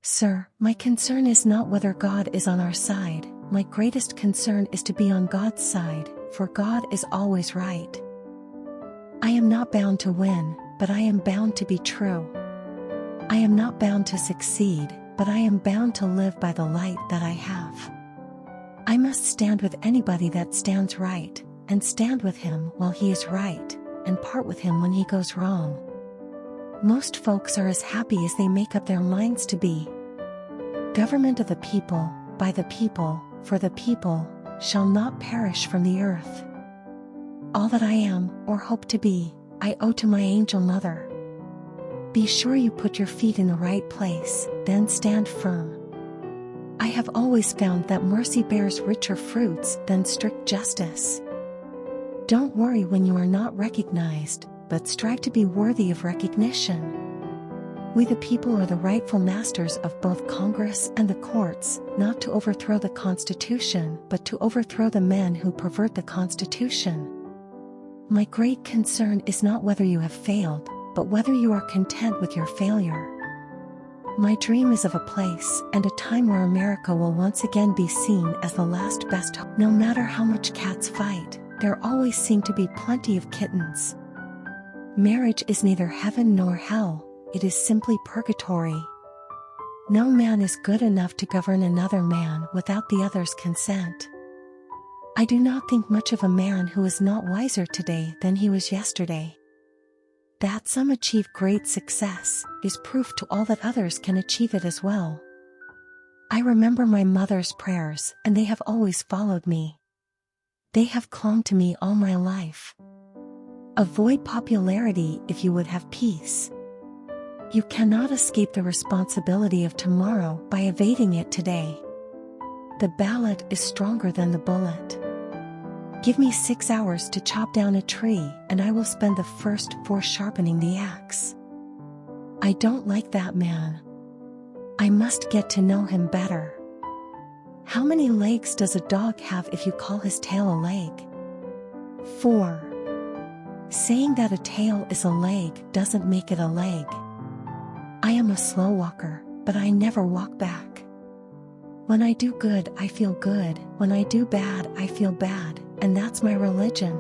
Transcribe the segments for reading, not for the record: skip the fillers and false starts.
Sir, my concern is not whether God is on our side. My greatest concern is to be on God's side, for God is always right. I am not bound to win, but I am bound to be true. I am not bound to succeed, but I am bound to live by the light that I have. I must stand with anybody that stands right, and stand with him while he is right, and part with him when he goes wrong. Most folks are as happy as they make up their minds to be. Government of the people, by the people, for the people, shall not perish from the earth. All that I am, or hope to be, I owe to my angel mother. Be sure you put your feet in the right place, then stand firm. I have always found that mercy bears richer fruits than strict justice. Don't worry when you are not recognized, but strive to be worthy of recognition. We the people are the rightful masters of both Congress and the courts, not to overthrow the Constitution, but to overthrow the men who pervert the Constitution. My great concern is not whether you have failed, but whether you are content with your failure. My dream is of a place and a time where America will once again be seen as the last best hope. No matter how much cats fight, there always seem to be plenty of kittens. Marriage is neither heaven nor hell, it is simply purgatory. No man is good enough to govern another man without the other's consent. I do not think much of a man who is not wiser today than he was yesterday. That some achieve great success is proof to all that others can achieve it as well. I remember my mother's prayers, and they have always followed me. They have clung to me all my life. Avoid popularity if you would have peace. You cannot escape the responsibility of tomorrow by evading it today. The ballot is stronger than the bullet. Give me 6 hours to chop down a tree, and I will spend the first 4 sharpening the axe. I don't like that man. I must get to know him better. How many legs does a dog have if you call his tail a leg? 4. Saying that a tail is a leg doesn't make it a leg. I am a slow walker, but I never walk back. When I do good, I feel good. When I do bad, I feel bad, and that's my religion.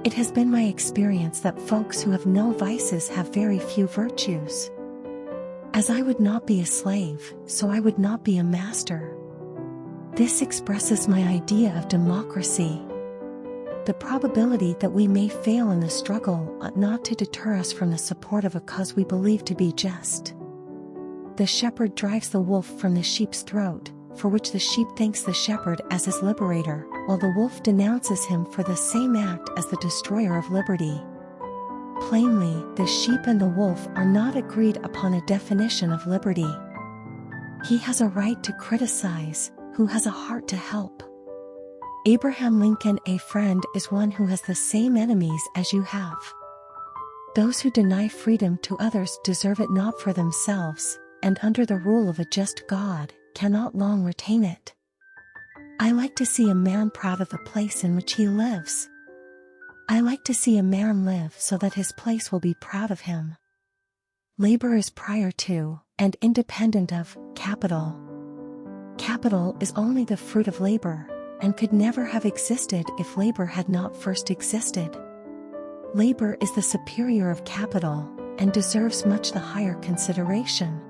It has been my experience that folks who have no vices have very few virtues. As I would not be a slave, so I would not be a master. This expresses my idea of democracy. The probability that we may fail in the struggle ought not to deter us from the support of a cause we believe to be just. The shepherd drives the wolf from the sheep's throat, for which the sheep thanks the shepherd as his liberator, while the wolf denounces him for the same act as the destroyer of liberty. Plainly, the sheep and the wolf are not agreed upon a definition of liberty. He has a right to criticize, who has a heart to help. Abraham Lincoln, a friend, is one who has the same enemies as you have. Those who deny freedom to others deserve it not for themselves, and under the rule of a just God, cannot long retain it. I like to see a man proud of the place in which he lives. I like to see a man live so that his place will be proud of him. Labor is prior to, and independent of, capital. Capital is only the fruit of labor, and could never have existed if labor had not first existed. Labor is the superior of capital, and deserves much the higher consideration.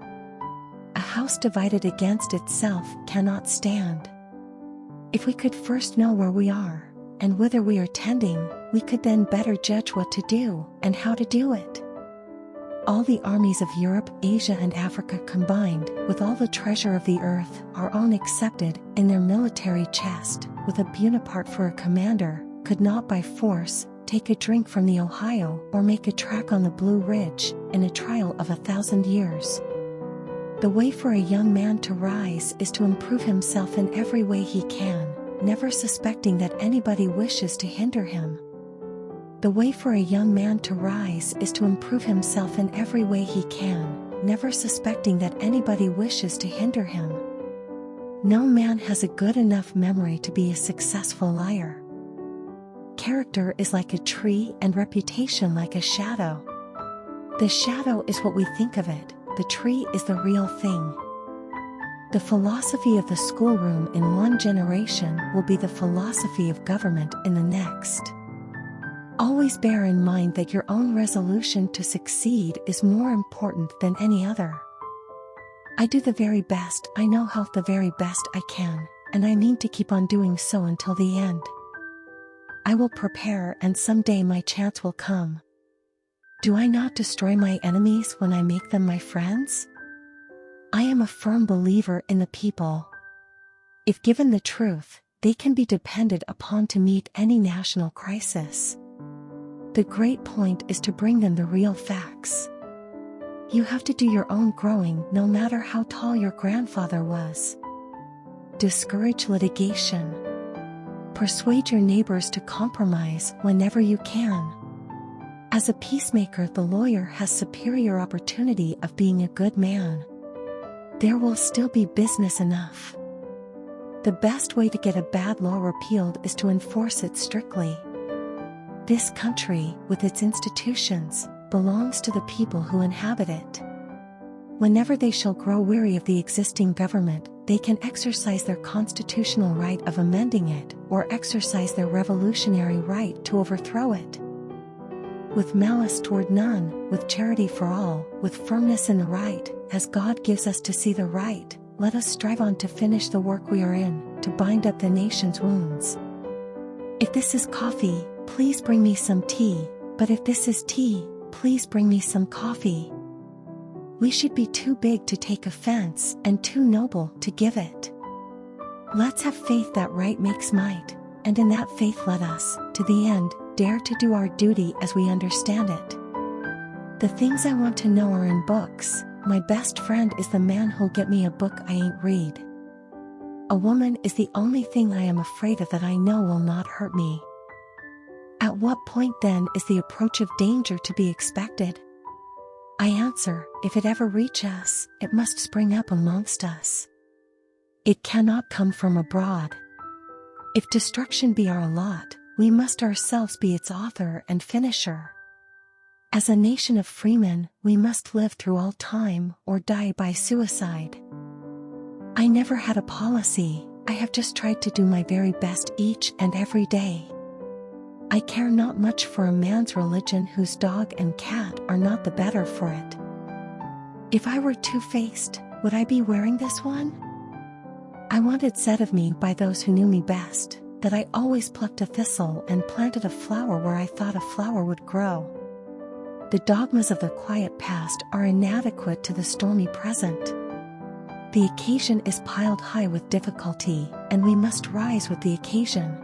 A house divided against itself cannot stand. If we could first know where we are, and whither we are tending, we could then better judge what to do, and how to do it. All the armies of Europe, Asia and Africa combined, with all the treasure of the earth, our own excepted, in their military chest, with a Bonaparte for a commander, could not by force take a drink from the Ohio or make a track on the Blue Ridge, in a trial of 1,000 years. The way for a young man to rise is to improve himself in every way he can, never suspecting that anybody wishes to hinder him. The way for a young man to rise is to improve himself in every way he can, never suspecting that anybody wishes to hinder him. No man has a good enough memory to be a successful liar. Character is like a tree and reputation like a shadow. The shadow is what we think of it, the tree is the real thing. The philosophy of the schoolroom in one generation will be the philosophy of government in the next. Always bear in mind that your own resolution to succeed is more important than any other. I do the very best I know how, the very best I can, and I mean to keep on doing so until the end. I will prepare, and someday my chance will come. Do I not destroy my enemies when I make them my friends? I am a firm believer in the people. If given the truth, they can be depended upon to meet any national crisis. The great point is to bring them the real facts. You have to do your own growing, no matter how tall your grandfather was. Discourage litigation. Persuade your neighbors to compromise whenever you can. As a peacemaker, the lawyer has superior opportunity of being a good man. There will still be business enough. The best way to get a bad law repealed is to enforce it strictly. This country, with its institutions, belongs to the people who inhabit it. Whenever they shall grow weary of the existing government, they can exercise their constitutional right of amending it, or exercise their revolutionary right to overthrow it. With malice toward none, with charity for all, with firmness in the right, as God gives us to see the right, let us strive on to finish the work we are in, to bind up the nation's wounds. If this is coffee, please bring me some tea, but if this is tea, please bring me some coffee. We should be too big to take offense, and too noble to give it. Let's have faith that right makes might, and in that faith let us, to the end, dare to do our duty as we understand it. The things I want to know are in books. My best friend is the man who'll get me a book I ain't read. A woman is the only thing I am afraid of that I know will not hurt me. At what point then is the approach of danger to be expected? I answer, if it ever reach us, it must spring up amongst us. It cannot come from abroad. If destruction be our lot, we must ourselves be its author and finisher. As a nation of freemen, we must live through all time, or die by suicide. I never had a policy, I have just tried to do my very best each and every day. I care not much for a man's religion whose dog and cat are not the better for it. If I were two-faced, would I be wearing this one? I want it said of me by those who knew me best, that I always plucked a thistle and planted a flower where I thought a flower would grow. The dogmas of the quiet past are inadequate to the stormy present. The occasion is piled high with difficulty, and we must rise with the occasion.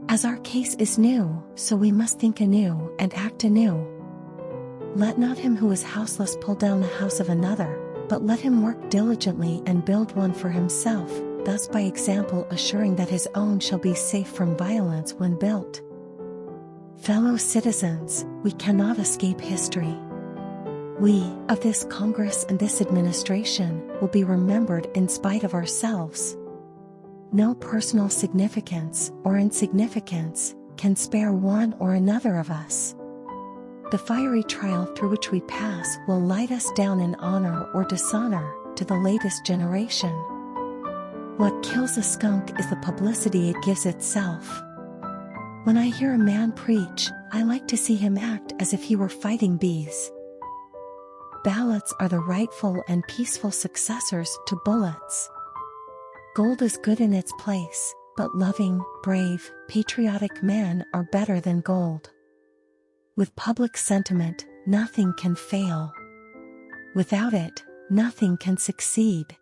As our case is new, so we must think anew and act anew. Let not him who is houseless pull down the house of another, but let him work diligently and build one for himself, thus by example assuring that his own shall be safe from violence when built. Fellow citizens, we cannot escape history. We, of this Congress and this administration, will be remembered in spite of ourselves. No personal significance or insignificance can spare one or another of us. The fiery trial through which we pass will light us down in honor or dishonor to the latest generation. What kills a skunk is the publicity it gives itself. When I hear a man preach, I like to see him act as if he were fighting bees. Ballots are the rightful and peaceful successors to bullets. Gold is good in its place, but loving, brave, patriotic men are better than gold. With public sentiment, nothing can fail. Without it, nothing can succeed.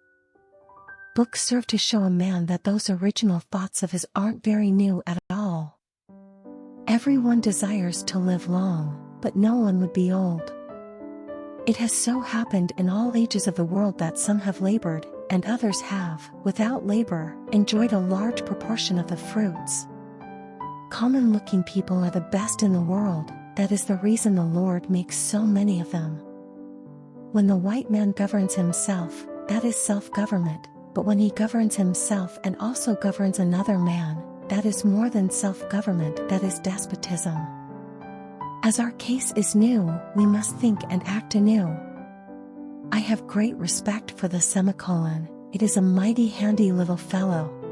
Books serve to show a man that those original thoughts of his aren't very new at all. Everyone desires to live long, but no one would be old. It has so happened in all ages of the world that some have labored, and others have, without labor, enjoyed a large proportion of the fruits. Common-looking people are the best in the world, that is the reason the Lord makes so many of them. When the white man governs himself, that is self-government, but when he governs himself and also governs another man, that is more than self-government, that is despotism. As our case is new, we must think and act anew. I have great respect for the semicolon. It is a mighty handy little fellow.